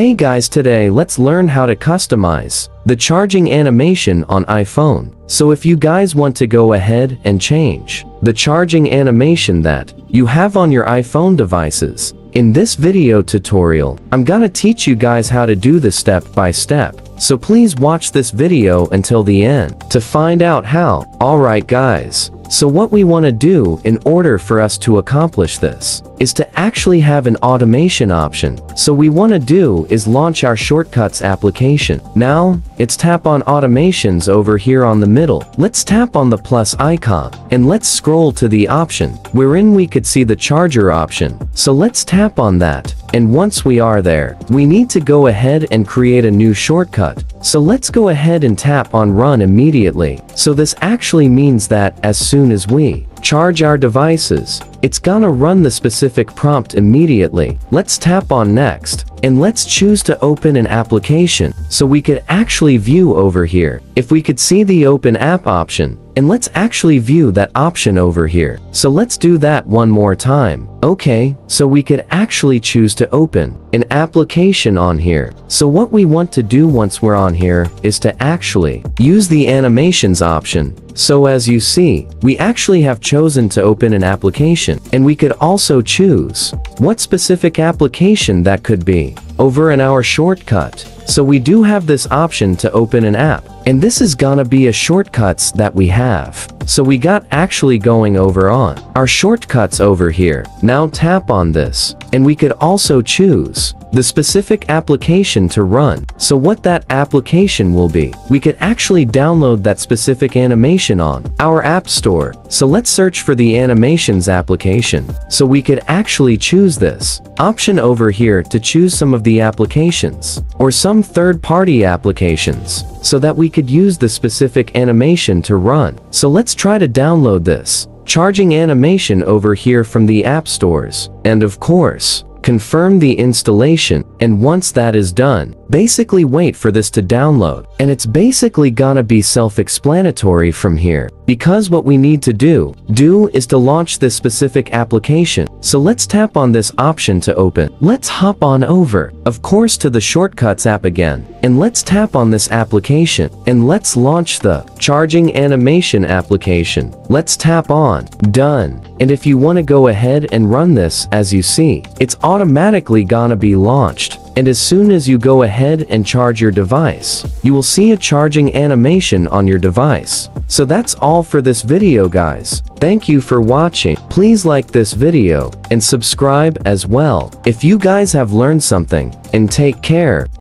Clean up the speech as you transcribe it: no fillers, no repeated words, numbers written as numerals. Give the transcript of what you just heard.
Hey guys, today let's learn how to customize the charging animation on iPhone. So if you guys want to go ahead and change the charging animation that you have on your iPhone devices, in this video tutorial, I'm gonna teach you guys how to do this step by step. So please watch this video until the end to find out how. Alright guys, so what we want to do in order for us to accomplish this is to actually have an automation option. So we want to do is launch our shortcuts application. Now, it's tap on automations over here on the middle. Let's tap on the plus icon and let's scroll to the option wherein we could see the charger option. So let's tap on that. And once we are there, we need to go ahead and create a new shortcut. So let's go ahead and tap on run immediately. So this actually means that as soon as we charge our devices, it's gonna run the specific prompt immediately. Let's tap on next and let's choose to open an application so we could actually view over here. If we could see the open app option, and let's actually view that option over here. So let's do that one more time. Okay, so we could actually choose to open an application on here. So what we want to do once we're on here is to actually use the animations option. So as you see, we actually have chosen to open an application, and we could also choose what specific application that could be over in our shortcut. So we do have this option to open an app, and this is gonna be a shortcuts that we have. So we got actually going over on our shortcuts over here. Now tap on this, and we could also choose the specific application to run. So what that application will be, we could actually download that specific animation on our app store. So let's search for the animations application. So we could actually choose this option over here to choose some of the applications or some third-party applications so that we could use the specific animation to run. So let's try to download this charging animation over here from the app stores. And of course, confirm the installation, and once that is done, basically wait for this to download. And it's basically gonna be self-explanatory from here, because what we need to do is to launch this specific application. So let's tap on this option to open. Let's hop on over, of course, to the shortcuts app again, and let's tap on this application, and let's launch the charging animation application. Let's tap on done. And if you want to go ahead and run this, as you see, it's automatically gonna be launched. And as soon as you go ahead and charge your device, you will see a charging animation on your device. So that's all for this video guys. Thank you for watching. Please like this video and subscribe as well if you guys have learned something, and take care.